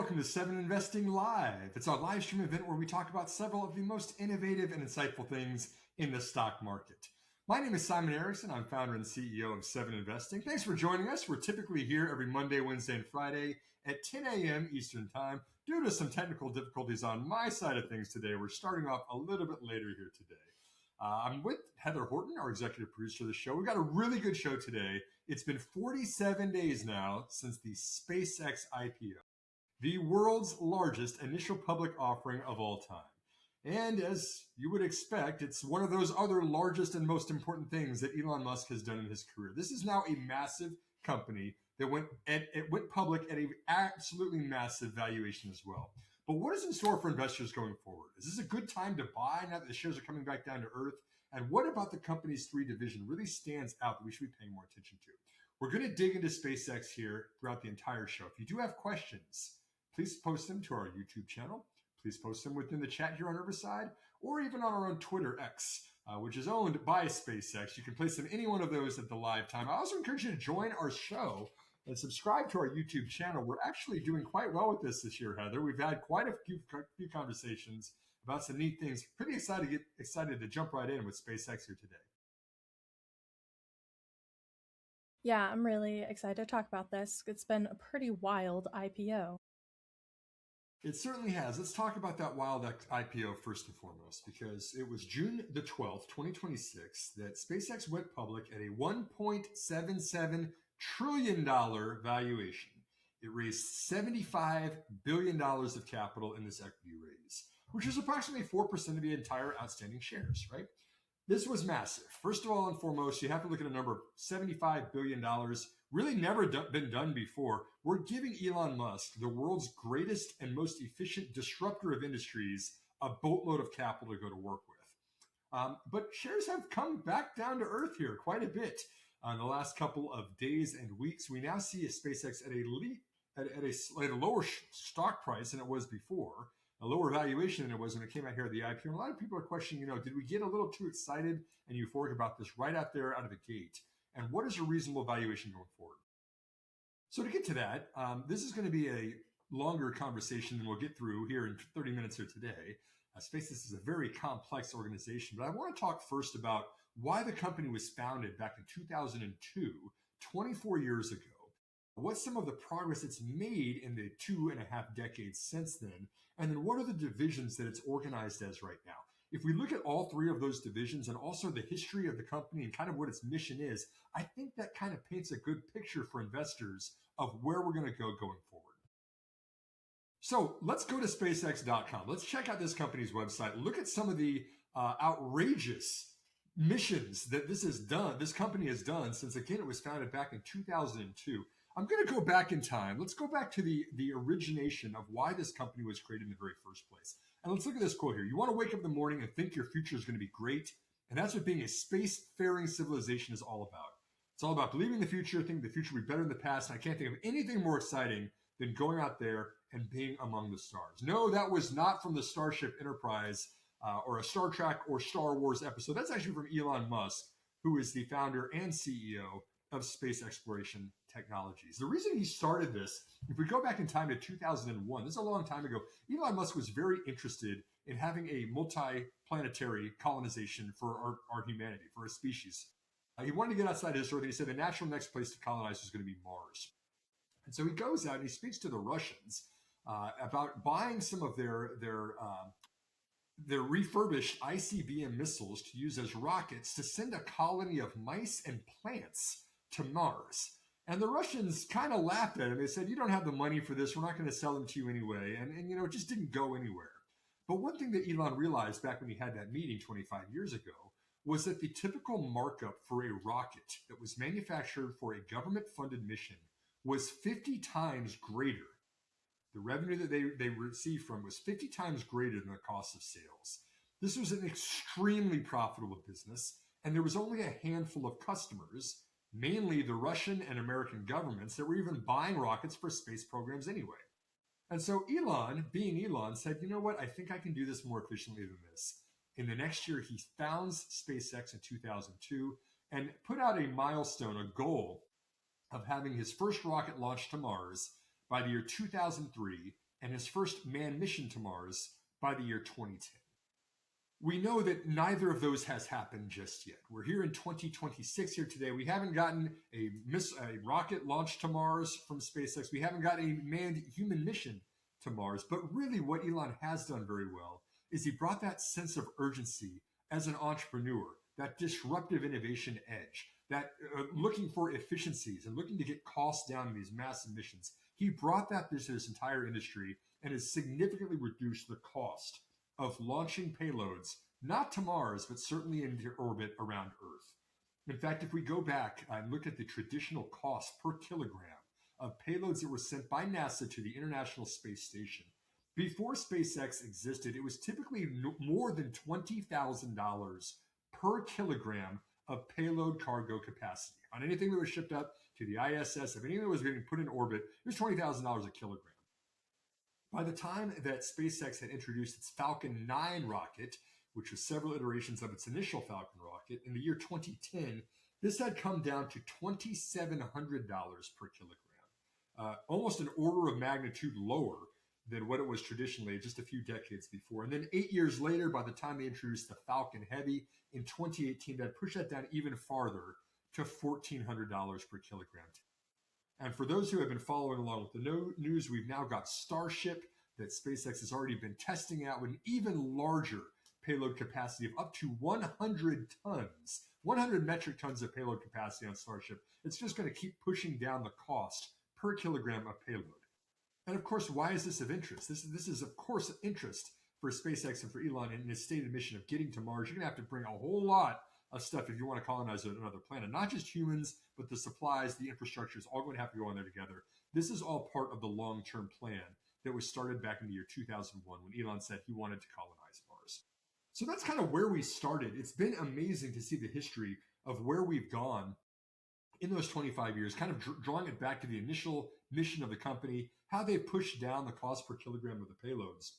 welcome to 7 Investing Live. It's our live stream event where we talk about several of the most innovative and insightful things in the stock market. My name is Simon Erickson. I'm founder and CEO of 7 Investing. Thanks for joining us. We're typically here every Monday, Wednesday, and Friday at 10 a.m. Eastern Time. Due to some technical difficulties on my side of things today, we're starting off a little bit later here today. I'm with Heather Horton, our executive producer of the show. We've got a really good show today. It's been 47 days now since the SpaceX IPO. The world's largest initial public offering of all time. And as you would expect, it's one of those other largest and most important things that Elon Musk has done in his career. This is now a massive company that went public at an absolutely massive valuation as well. But what is in store for investors going forward? Is this a good time to buy now that the shares are coming back down to earth? And what about the company's three division really stands out that we should be paying more attention to? We're going to dig into SpaceX here throughout the entire show. If you do have questions, please post them to our YouTube channel. Please post them within the chat here on Riverside, or even on our own Twitter X, which is owned by SpaceX. You can place them any one of those at the live time. I also encourage you to join our show and subscribe to our YouTube channel. We're actually doing quite well with this year, Heather. We've had quite a few conversations about some neat things. Pretty excited to jump right in with SpaceX here today. Yeah, I'm really excited to talk about this. It's been a pretty wild IPO. It certainly has. Let's talk about that wild IPO first and foremost, because it was June the 12th, 2026, that SpaceX went public at a $1.77 trillion valuation. It raised $75 billion of capital in this equity raise, which is approximately 4% of the entire outstanding shares, right? This was massive. First of all and foremost, you have to look at a number of $75 billion, really never been done before. We're giving Elon Musk, the world's greatest and most efficient disruptor of industries, a boatload of capital to go to work with. But shares have come back down to earth here quite a bit in the last couple of days and weeks. We now see a SpaceX at a lower stock price than it was before, a lower valuation than it was when it came out here at the IPO. And a lot of people are questioning, did we get a little too excited and euphoric about this right out there out of the gate? And what is a reasonable valuation going forward? So to get to that, this is going to be a longer conversation than we'll get through here in 30 minutes here today. SpaceX is a very complex organization, but I want to talk first about why the company was founded back in 2002, 24 years ago. What's some of the progress it's made in the 2.5 decades since then? And then what are the divisions that it's organized as right now? If we look at all three of those divisions and also the history of the company and kind of what its mission is, I think that kind of paints a good picture for investors of where we're going to go going forward. So let's go to SpaceX.com. Let's check out this company's website. Look at some of the outrageous missions that this company has done since, again, it was founded back in 2002. I'm going to go back in time. Let's go back to the origination of why this company was created in the very first place. And let's look at this quote here. You want to wake up in the morning and think your future is going to be great. And that's what being a spacefaring civilization is all about. It's all about believing the future, thinking the future will be better than the past. And I can't think of anything more exciting than going out there and being among the stars. No, that was not from the Starship Enterprise or a Star Trek or Star Wars episode. That's actually from Elon Musk, who is the founder and CEO of Space Exploration Technologies. The reason he started this, if we go back in time to 2001, this is a long time ago, Elon Musk was very interested in having a multi-planetary colonization for our humanity, for our species. He wanted to get outside his Earth, and he said the natural next place to colonize was going to be Mars. And so he goes out and he speaks to the Russians about buying some of their refurbished ICBM missiles to use as rockets to send a colony of mice and plants to Mars. And the Russians kind of laughed at him. They said, you don't have the money for this. We're not going to sell them to you anyway. And it just didn't go anywhere. But one thing that Elon realized back when he had that meeting 25 years ago was that the typical markup for a rocket that was manufactured for a government-funded mission was 50 times greater. The revenue that they received from was 50 times greater than the cost of sales. This was an extremely profitable business, and there was only a handful of customers, mainly the Russian and American governments, that were even buying rockets for space programs anyway. And so Elon, being Elon, said, you know what, I think I can do this more efficiently than this. In the next year, he founds SpaceX in 2002 and put out a milestone, a goal of having his first rocket launched to Mars by the year 2003 and his first manned mission to Mars by the year 2010. We know that neither of those has happened just yet. We're here in 2026 here today. We haven't gotten a rocket launched to Mars from SpaceX. We haven't got a manned human mission to Mars. But really what Elon has done very well is he brought that sense of urgency as an entrepreneur, that disruptive innovation edge, that looking for efficiencies and looking to get costs down in these massive missions. He brought that to this entire industry and has significantly reduced the cost of launching payloads, not to Mars, but certainly into orbit around Earth. In fact, if we go back and look at the traditional cost per kilogram of payloads that were sent by NASA to the International Space Station, before SpaceX existed, it was typically more than $20,000 per kilogram of payload cargo capacity. On anything that was shipped up to the ISS, if anything that was getting put in orbit, it was $20,000 a kilogram. By the time that SpaceX had introduced its Falcon 9 rocket, which was several iterations of its initial Falcon rocket, in the year 2010, this had come down to $2,700 per kilogram, almost an order of magnitude lower than what it was traditionally just a few decades before. And then 8 years later, by the time they introduced the Falcon Heavy in 2018, that pushed that down even farther to $1,400 per kilogram. And for those who have been following along with the news, we've now got Starship that SpaceX has already been testing out with an even larger payload capacity of up to 100 tons, 100 metric tons of payload capacity on Starship. It's just going to keep pushing down the cost per kilogram of payload. And of course, why is this of interest? This is of course of interest for SpaceX and for Elon in his stated mission of getting to Mars. You're going to have to bring a whole lot of stuff if you want to colonize another planet. Not just humans, but the supplies, the infrastructure is all going to have to go on there together. This is all part of the long-term plan that was started back in the year 2001 when Elon said he wanted to colonize Mars. So that's kind of where we started. It's been amazing to see the history of where we've gone in those 25 years, kind of drawing it back to the initial mission of the company, how they pushed down the cost per kilogram of the payloads.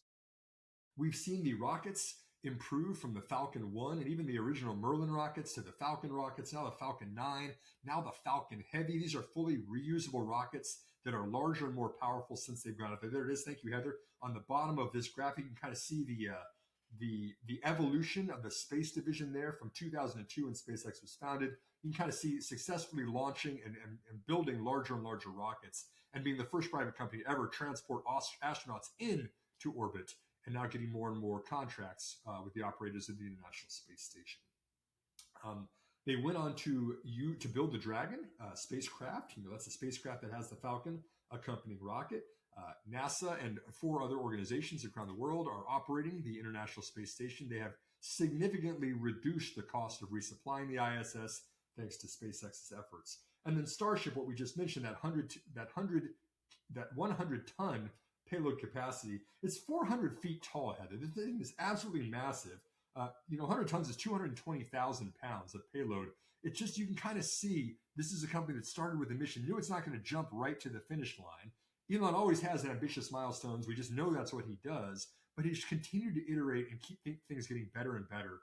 We've seen the rockets improve from the Falcon 1 and even the original Merlin rockets to the Falcon rockets, now the Falcon 9, now the Falcon Heavy. These are fully reusable rockets that are larger and more powerful since they've gone up there. There it is. Thank you, Heather. On the bottom of this graphic, you can kind of see the evolution of the space division there from 2002 when SpaceX was founded. You can kind of see successfully launching and building larger and larger rockets and being the first private company to ever transport astronauts into orbit, and now getting more and more contracts with the operators of the International Space Station. They went on to build the Dragon spacecraft. That's a spacecraft that has the Falcon accompanying rocket. NASA and 4 other organizations around the world are operating the International Space Station. They have significantly reduced the cost of resupplying the ISS thanks to SpaceX's efforts. And then Starship, what we just mentioned, that 100-ton payload capacity, it's 400 feet tall, Heather. This thing is absolutely massive. 100 tons is 220,000 pounds of payload. It's just, you can kind of see this is a company that started with a mission, knew it's not going to jump right to the finish line. Elon always has ambitious milestones. We just know that's what he does, but he's continued to iterate and keep things getting better and better.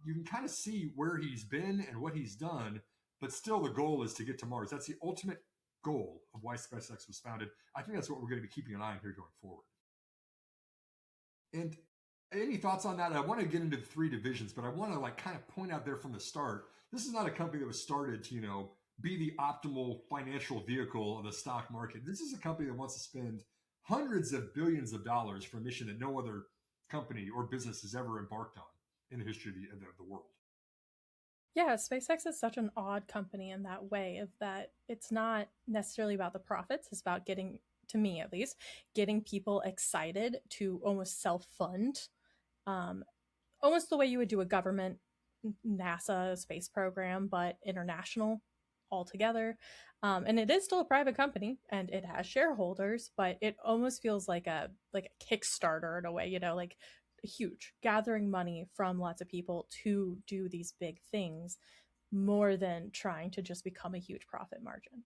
You can kind of see where he's been and what he's done, but still the goal is to get to Mars. That's the ultimate goal of why SpaceX was founded. I think that's what we're going to be keeping an eye on here going forward. And any thoughts on that? I want to get into the 3 divisions, but I want to kind of point out there from the start, this is not a company that was started to, be the optimal financial vehicle of the stock market. This is a company that wants to spend hundreds of billions of dollars for a mission that no other company or business has ever embarked on in the history of the world. Yeah, SpaceX is such an odd company in that way, of that it's not necessarily about the profits. It's about getting, to me at least, getting people excited to almost self-fund, almost the way you would do a government NASA space program, but international altogether. And it is still a private company and it has shareholders, but it almost feels like a Kickstarter in a way, like huge, gathering money from lots of people to do these big things more than trying to just become a huge profit margin.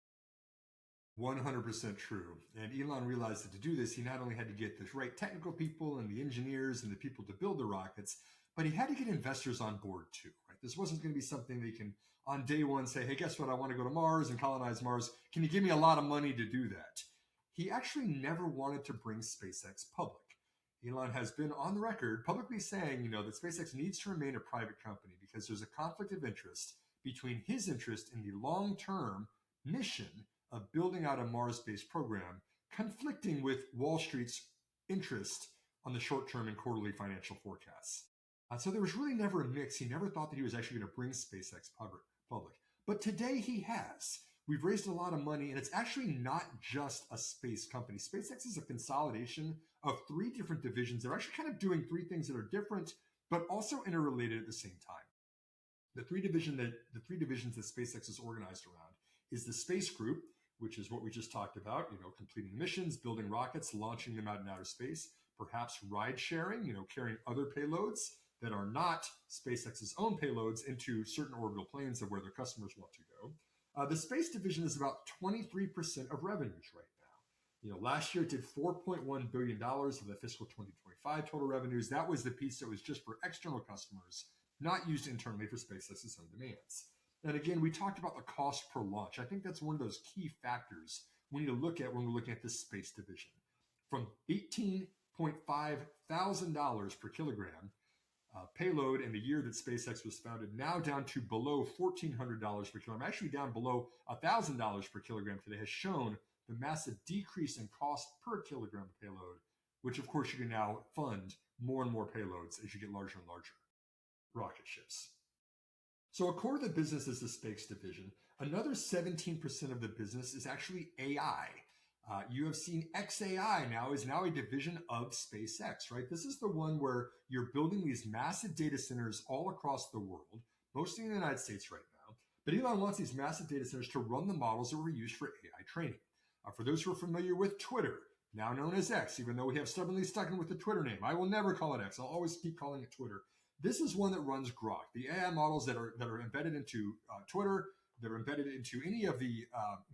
100% true. And Elon realized that to do this, he not only had to get the right technical people and the engineers and the people to build the rockets, but he had to get investors on board too, right? This wasn't going to be something they can on day one say, hey, guess what? I want to go to Mars and colonize Mars. Can you give me a lot of money to do that? he actually never wanted to bring SpaceX public. Elon has been on the record publicly saying, that SpaceX needs to remain a private company because there's a conflict of interest between his interest in the long-term mission of building out a Mars-based program, conflicting with Wall Street's interest on the short-term and quarterly financial forecasts. So there was really never a mix. He never thought that he was actually going to bring SpaceX public. But today he has. We've raised a lot of money, and it's actually not just a space company. SpaceX is a consolidation of 3 different divisions. They're actually kind of doing 3 things that are different, but also interrelated at the same time. The three divisions that SpaceX is organized around is the space group, which is what we just talked about, completing missions, building rockets, launching them out in outer space, perhaps ride sharing, carrying other payloads that are not SpaceX's own payloads into certain orbital planes of where their customers want to go. The space division is about 23% of revenues right now. Last year it did $4.1 billion of the fiscal 2025 total revenues. That was the piece that was just for external customers, not used internally for SpaceX's own demands. And again, we talked about the cost per launch. I think that's one of those key factors we need to look at when we're looking at this space division. From $18.5 thousand per kilogram payload in the year that SpaceX was founded, now down to below $1,400 per kilogram, actually down below $1,000 per kilogram today, has shown the massive decrease in cost per kilogram of payload, which of course you can now fund more and more payloads as you get larger and larger rocket ships. So a core of the business is the space division. Another 17% of the business is actually AI. You have seen XAI is now a division of SpaceX, right? This is the one where you're building these massive data centers all across the world, mostly in the United States right now. But Elon wants these massive data centers to run the models that were used for AI training. For those who are familiar with Twitter, now known as X, even though we have stubbornly stuck with the Twitter name, I will never call it X. I'll always keep calling it Twitter. This is one that runs Grok, the AI models that are embedded into Twitter, that are embedded into any of the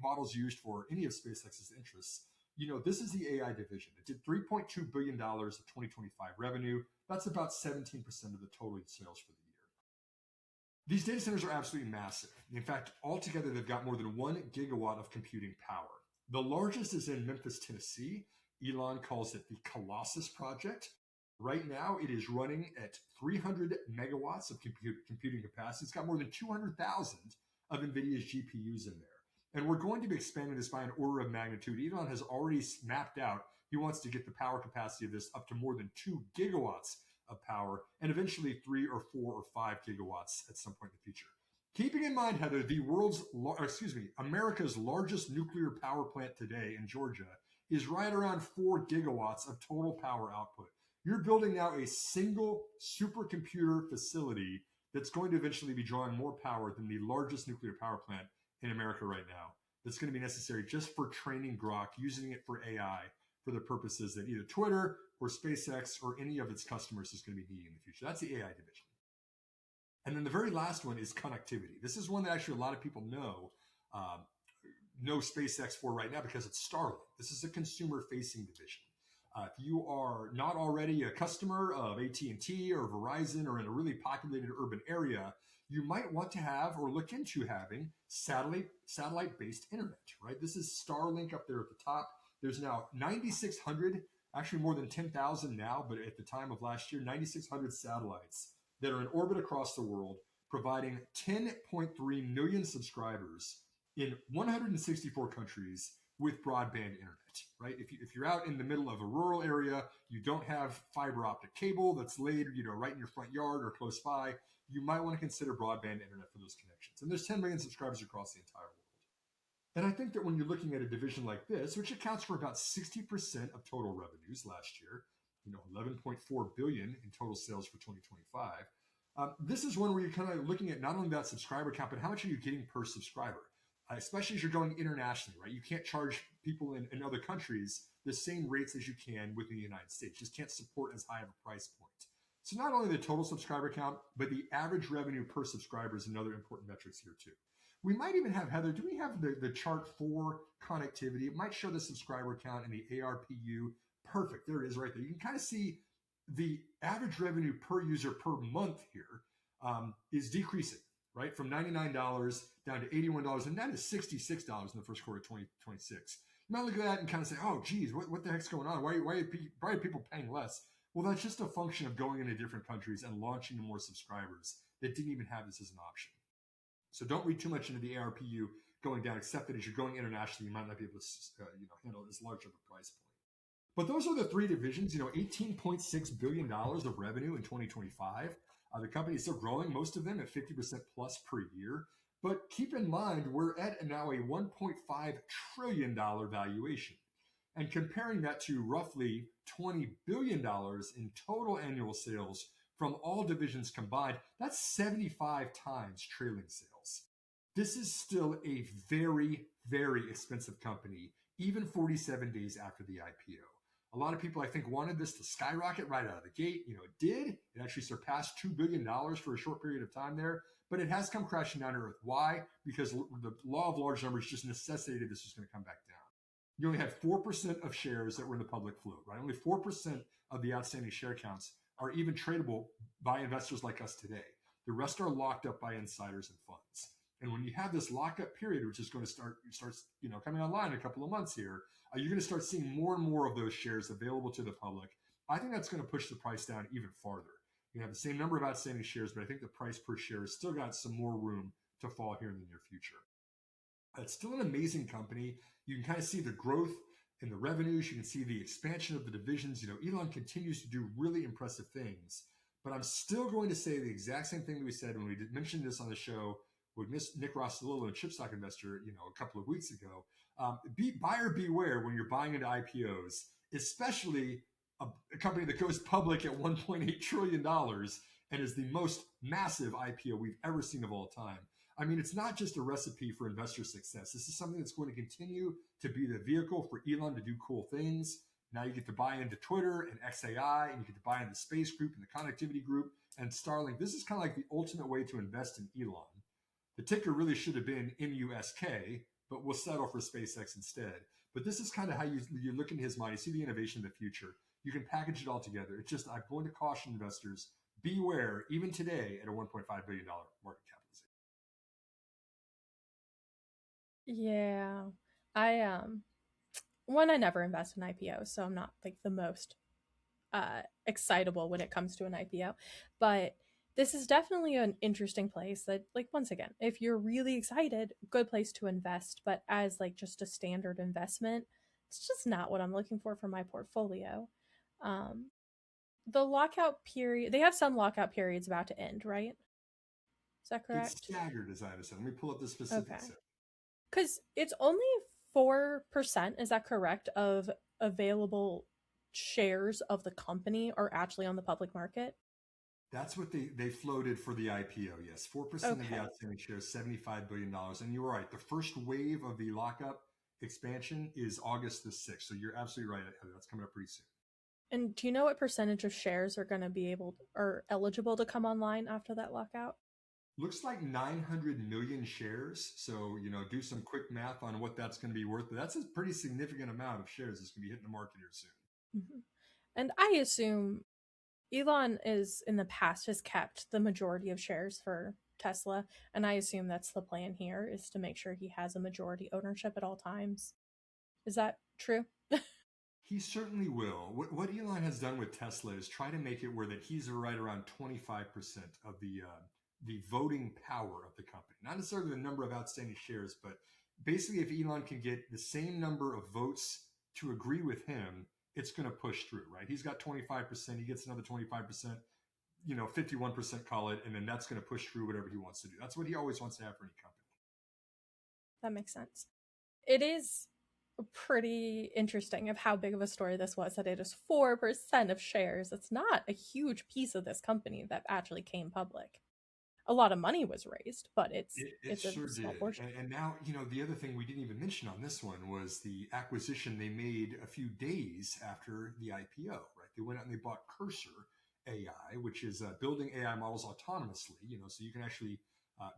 models used for any of SpaceX's interests. This is the AI division. It did $3.2 billion of 2025 revenue. That's about 17% of the total sales for the year. These data centers are absolutely massive. In fact, altogether, they've got more than 1 gigawatt of computing power. The largest is in Memphis, Tennessee. Elon calls it the Colossus project. Right now, it is running at 300 megawatts of computing capacity. It's got more than 200,000 of NVIDIA's GPUs in there. And we're going to be expanding this by an order of magnitude. Elon has already mapped out he wants to get the power capacity of this up to more than 2 gigawatts of power, and eventually 3 or 4 or 5 gigawatts at some point in the future. Keeping in mind, Heather, America's largest nuclear power plant today in Georgia is right around 4 gigawatts of total power output. You're building now a single supercomputer facility that's going to eventually be drawing more power than the largest nuclear power plant in America right now. That's going to be necessary just for training Grok, using it for AI for the purposes that either Twitter or SpaceX or any of its customers is going to be needing in the future. That's the AI division. And then the very last one is connectivity. This is one that actually a lot of people know SpaceX for right now because it's Starlink. This is a consumer-facing division. If you are not already a customer of AT&T or Verizon or in a really populated urban area, you might want to have or look into having satellite-based internet, right? This is Starlink up there at the top. There's now 9,600, actually more than 10,000 now, but at the time of last year, 9,600 satellites that are in orbit across the world, providing 10.3 million subscribers in 164 countries with broadband internet, right? If you're out in the middle of a rural area, you don't have fiber optic cable that's laid, right in your front yard or close by, you might want to consider broadband internet for those connections. And there's 10 million subscribers across the entire world. And I think that when you're looking at a division like this, which accounts for about 60% of total revenues last year, 11.4 billion in total sales for 2025, this is one where you're kind of looking at not only that subscriber count, but how much are you getting per subscriber? Especially as you're going internationally, right? You can't charge people in other countries the same rates as you can within the United States. Just can't support as high of a price point. So not only the total subscriber count, but the average revenue per subscriber is another important metrics here too. We might even have, Heather, do we have the chart for connectivity? It might show the subscriber count and the ARPU. Perfect, there it is right there. You can kind of see the average revenue per user per month here is decreasing, right? From $99 down to $81 and down to $66 in the first quarter of 2026. You might look at that and kind of say, oh, geez, what the heck's going on? Why are people paying less? Well, that's just a function of going into different countries and launching to more subscribers that didn't even have this as an option. So don't read too much into the ARPU going down, except that as you're going internationally, you might not be able to handle as large of a price point. But those are the three divisions, $18.6 billion of revenue in 2025. The company is still growing, most of them at 50% plus per year. But keep in mind, we're at now a $1.5 trillion valuation. And comparing that to roughly $20 billion in total annual sales from all divisions combined, that's 75 times trailing sales. This is still a very, very expensive company, even 47 days after the IPO. A lot of people, I think, wanted this to skyrocket right out of the gate. It did. It actually surpassed $2 billion for a short period of time there, but it has come crashing down to earth. Why? Because the law of large numbers just necessitated this was going to come back down. You only had 4% of shares that were in the public float, right? Only 4% of the outstanding share counts are even tradable by investors like us today. The rest are locked up by insiders and funds. And when you have this lockup period, which is going to start coming online in a couple of months here, you're going to start seeing more and more of those shares available to the public. I think that's going to push the price down even farther. You have the same number of outstanding shares, but I think the price per share has still got some more room to fall here in the near future. It's still an amazing company. You can kind of see the growth in the revenues. You can see the expansion of the divisions. Elon continues to do really impressive things. But I'm still going to say the exact same thing that we said when we mentioned this on the show with Nick Rossilolo, a chip stock investor, a couple of weeks ago. Buyer beware when you're buying into IPOs, especially a company that goes public at $1.8 trillion and is the most massive IPO we've ever seen of all time. I mean, it's not just a recipe for investor success. This is something that's going to continue to be the vehicle for Elon to do cool things. Now you get to buy into Twitter and XAI, and you get to buy into Space Group and the Connectivity Group and Starlink. This is kind of like the ultimate way to invest in Elon. The ticker really should have been MUSK, but we'll settle for SpaceX instead. But this is kind of how you look into his mind. You see the innovation of the future. You can package it all together. It's just, I'm going to caution investors, beware, even today at a $1.5 billion market capitalization. Yeah. I never invest in IPOs, so I'm not like the most excitable when it comes to an IPO. But this is definitely an interesting place that, like, once again, if you're really excited, good place to invest. But as like just a standard investment, it's just not what I'm looking for my portfolio. The lockout period, they have some lockout periods about to end, right? Is that correct? It's staggered, as I understand. Let me pull up the specifics. Okay. Because it's only 4%, is that correct, of available shares of the company are actually on the public market? That's what they floated for the IPO, yes. 4% of the outstanding shares, $75 billion. And you were right. The first wave of the lockup expansion is August the 6th. So you're absolutely right, Heather. That's coming up pretty soon. And do you know what percentage of shares are going to be eligible to come online after that lockout? Looks like 900 million shares. So, do some quick math on what that's going to be worth. But that's a pretty significant amount of shares that's going to be hitting the market here soon. Mm-hmm. And I assume Elon in the past has kept the majority of shares for Tesla. And I assume that's the plan here, is to make sure he has a majority ownership at all times. Is that true? He certainly will. What Elon has done with Tesla is try to make it where that he's right around 25% of the voting power of the company. Not necessarily the number of outstanding shares, but basically if Elon can get the same number of votes to agree with him, it's going to push through, right? He's got 25%, he gets another 25%, 51% call it, and then that's going to push through whatever he wants to do. That's what he always wants to have for any company. That makes sense. It is pretty interesting of how big of a story this was, that it is 4% of shares. It's not a huge piece of this company that actually came public. A lot of money was raised, but it's sure a small did. portion. And now, the other thing we didn't even mention on this one was the acquisition they made a few days after the IPO, right? They went out and they bought Cursor AI, which is building AI models autonomously, so you can actually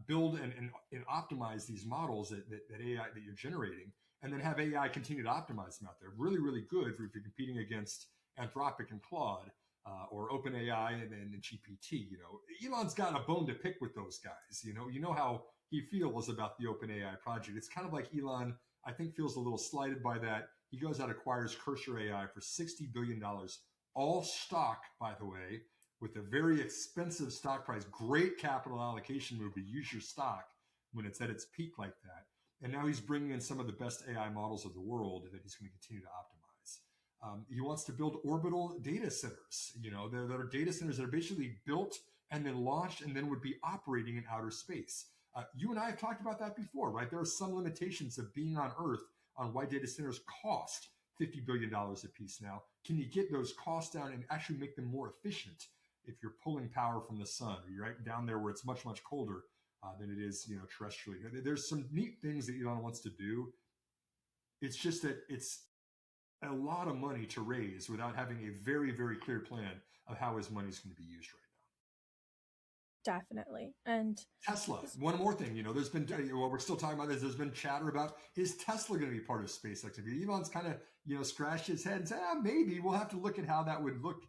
build and optimize these models that AI that you're generating, and then have AI continue to optimize them out there. Really, really good if you're competing against Anthropic and Claude. Or OpenAI and GPT. Elon's got a bone to pick with those guys. You know how he feels about the OpenAI project. It's kind of like Elon I think feels a little slighted by that. He goes out, acquires Cursor AI for $60 billion, all stock, by the way, with a very expensive stock price. Great capital allocation move to use your stock when it's at its peak like that. And now he's bringing in some of the best AI models of the world that he's going to continue to optimize. He wants to build orbital data centers, that are data centers that are basically built and then launched and then would be operating in outer space. You and I have talked about that before, right? There are some limitations of being on Earth on why data centers cost $50 billion a piece now. Can you get those costs down and actually make them more efficient if you're pulling power from the sun, or you're right down there where it's much, much colder than it is, terrestrially? There's some neat things that Elon wants to do. It's just that it's a lot of money to raise without having a very, very clear plan of how his money is going to be used right now. Definitely. And Tesla, one more thing, there's been, while we're still talking about this, there's been chatter about, is Tesla going to be part of SpaceX? Elon's kind of, scratched his head and said, maybe we'll have to look at how that would look.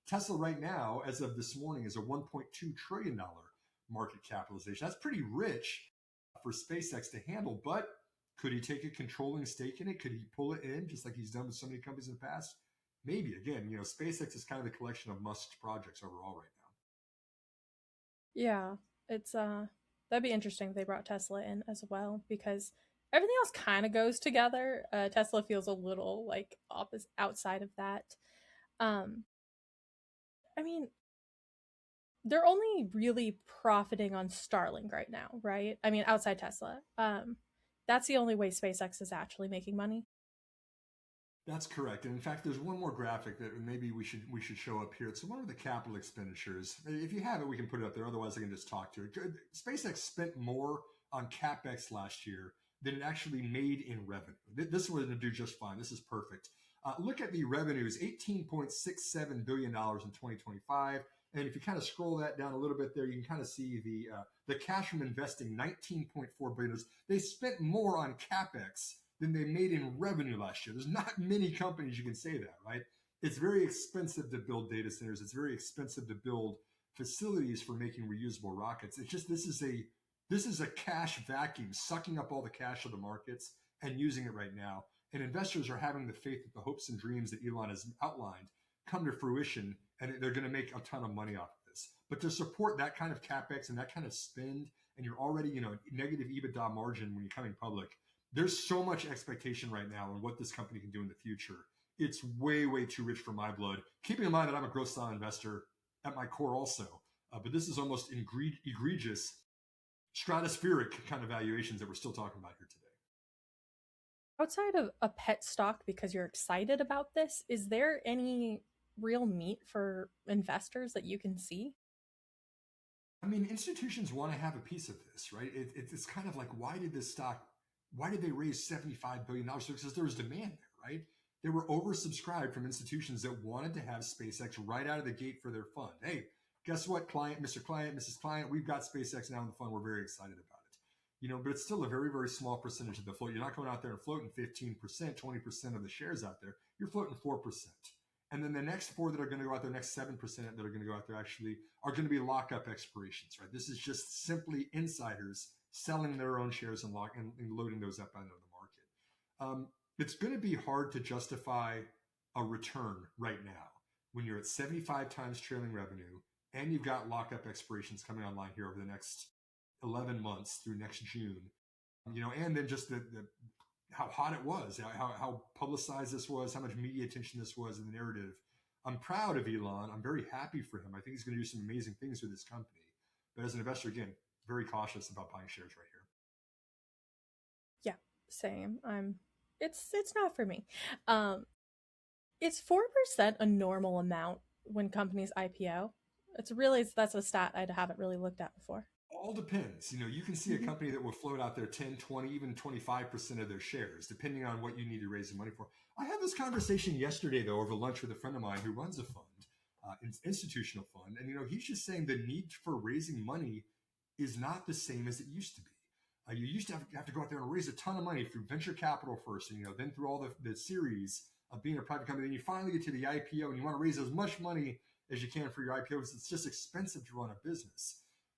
Tesla right now, as of this morning, is a $1.2 trillion market capitalization. That's pretty rich for SpaceX to handle, but could he take a controlling stake in it? Could he pull it in just like he's done with so many companies in the past? Maybe. Again, SpaceX is kind of the collection of Musk's projects overall right now. Yeah, it's that'd be interesting if they brought Tesla in as well, because everything else kind of goes together. Tesla feels a little like opposite outside of that. I mean, they're only really profiting on Starlink right now, right? I mean, outside Tesla. That's the only way SpaceX is actually making money. That's correct. And in fact, there's one more graphic that maybe we should show up here. It's one of the capital expenditures. If you have it, we can put it up there. Otherwise, I can just talk to it. SpaceX spent more on CapEx last year than it actually made in revenue. This was going to do just fine. This is perfect. Look at the revenues, $18.67 billion in 2025. And if you kind of scroll that down a little bit there, you can kind of see the cash from investing, $19.4 billion. They spent more on CapEx than they made in revenue last year. There's not many companies you can say that, right? It's very expensive to build data centers. It's very expensive to build facilities for making reusable rockets. It's just this is a cash vacuum, sucking up all the cash of the markets and using it right now. And investors are having the faith that the hopes and dreams that Elon has outlined come to fruition, and they're going to make a ton of money off of this. But to support that kind of CapEx and that kind of spend, and you're already, negative EBITDA margin when you're coming public, there's so much expectation right now on what this company can do in the future. It's way, way too rich for my blood. Keeping in mind that I'm a growth style investor at my core also, but this is almost egregious, stratospheric kind of valuations that we're still talking about here today. Outside of a pet stock, because you're excited about this, is there any real meat for investors that you can see? I mean, institutions want to have a piece of this, right? It's kind of like, why did they raise $75 billion? Because there was demand there, right? They were oversubscribed from institutions that wanted to have SpaceX right out of the gate for their fund. Hey, guess what, client, Mr. Client, Mrs. Client, we've got SpaceX now in the fund. We're very excited about it. But it's still a very, very small percentage of the float. You're not going out there and floating 15%, 20% of the shares out there. You're floating 4%. And then the next 4 that are going to go out there, next 7% that are going to go out there actually are going to be lockup expirations, right? This is just simply insiders selling their own shares and loading those up into the market. It's going to be hard to justify a return right now when you're at 75 times trailing revenue and you've got lockup expirations coming online here over the next 11 months through next June, and then just how hot it was, how publicized this was, how much media attention this was in the narrative. I'm proud of Elon. I'm very happy for him. I think he's going to do some amazing things with this company. But as an investor, again, very cautious about buying shares right here. Yeah, same. It's not for me. Is 4% a normal amount when companies IPO? That's a stat I haven't really looked at before. All depends. You can see a company that will float out there 10, 20, even 25% of their shares, depending on what you need to raise the money for. I had this conversation yesterday, though, over lunch with a friend of mine who runs a fund, an institutional fund. And, he's just saying the need for raising money is not the same as it used to be. You used to have to go out there and raise a ton of money through venture capital first, and then through all the series of being a private company. Then you finally get to the IPO, and you want to raise as much money as you can for your IPO because it's just expensive to run a business.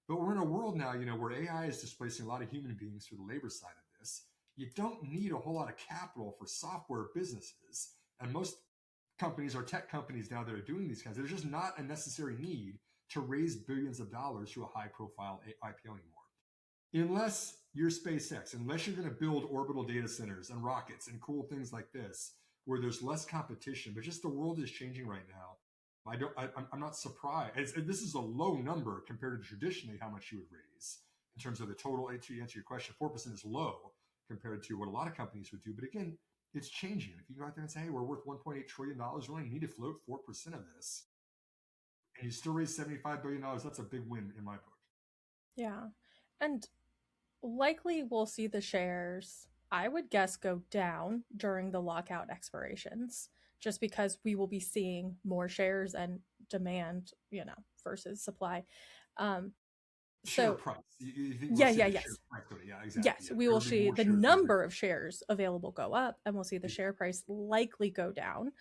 But we're in a world now, where AI is displacing a lot of human beings for the labor side of this. You don't need a whole lot of capital for software businesses. And most companies are tech companies now that are doing these kinds. There's just not a necessary need to raise billions of dollars through a high profile IPO anymore. Unless you're SpaceX, unless you're going to build orbital data centers and rockets and cool things like this, where there's less competition, but just the world is changing right now. I'm not surprised. This is a low number compared to traditionally how much you would raise in terms of the total. To answer your question, 4% is low compared to what a lot of companies would do. But again, it's changing. If you go out there and say, hey, we're worth $1.8 trillion, we only need to float 4% of this, and you still raise $75 billion, that's a big win in my book. Yeah. And likely we'll see the shares, I would guess, go down during the lockout expirations, just because we will be seeing more shares and demand, versus supply. Share price. You think yeah, we'll see yeah, the yes. share price go, yeah, exactly. Yes, Yeah. we will see the number of shares available go up, and we'll see the share price likely go down.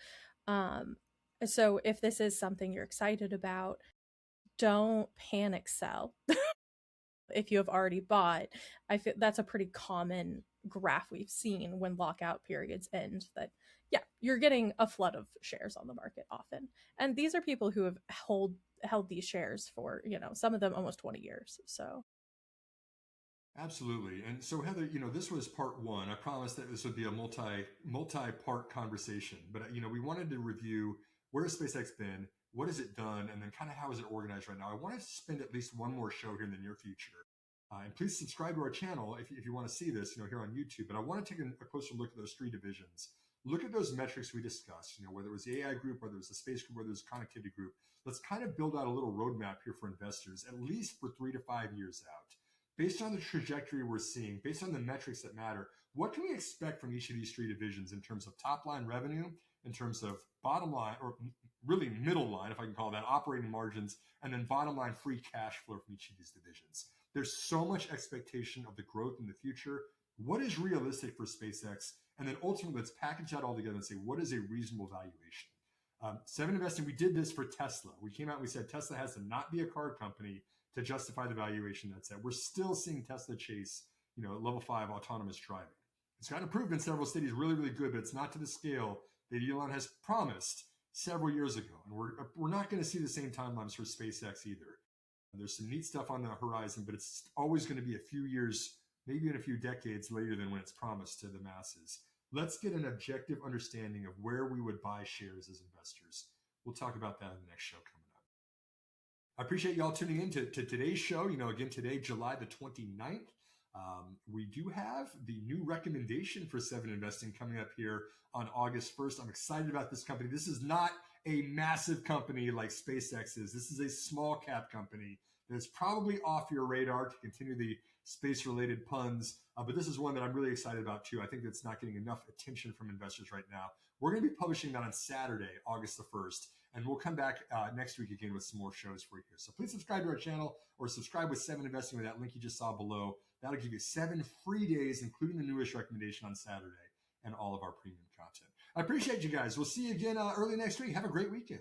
So if this is something you're excited about, don't panic sell. If you have already bought, I feel that's a pretty common graph we've seen when lockout periods end, that you're getting a flood of shares on the market often. And these are people who have held these shares for, some of them almost 20 years. So absolutely. And so Heather, this was part one. I promised that this would be a multi-part conversation, but we wanted to review where has SpaceX been, what has it done, and then kind of how is it organized right now. I wanted to spend at least one more show here in the near future. And please subscribe to our channel if you want to see this, here on YouTube. But I want to take a closer look at those three divisions. Look at those metrics we discussed, whether it was the AI group, whether it was the space group, whether it was the connectivity group. Let's kind of build out a little roadmap here for investors, at least for 3 to 5 years out. Based on the trajectory we're seeing, based on the metrics that matter, what can we expect from each of these three divisions in terms of top line revenue, in terms of bottom line, or really middle line, if I can call that, operating margins, and then bottom line free cash flow from each of these divisions. There's so much expectation of the growth in the future. What is realistic for SpaceX? And then ultimately, let's package that all together and say, what is a reasonable valuation? Seven Investing, we did this for Tesla. We came out and we said Tesla has to not be a car company to justify the valuation that's at. We're still seeing Tesla chase, level 5 autonomous driving. It's gotten approved in several cities, really, really good, but it's not to the scale that Elon has promised several years ago. And we're not going to see the same timelines for SpaceX either. There's some neat stuff on the horizon, but it's always going to be a few years, maybe in a few decades later than when it's promised to the masses. Let's get an objective understanding of where we would buy shares as investors. We'll talk about that in the next show coming up. I appreciate y'all tuning in to today's show. Again, today, July the 29th. We do have the new recommendation for 7 Investing coming up here on August 1st. I'm excited about this company. This is not a massive company like SpaceX is. This is a small cap company that's probably off your radar, to continue the space related puns. But this is one that I'm really excited about too. I think it's not getting enough attention from investors right now. We're going to be publishing that on Saturday, August the 1st. And we'll come back next week again with some more shows for you here. So please subscribe to our channel, or subscribe with 7 Investing with that link you just saw below. That'll give you 7 free days, including the newest recommendation on Saturday and all of our premium content. I appreciate you guys. We'll see you again early next week. Have a great weekend.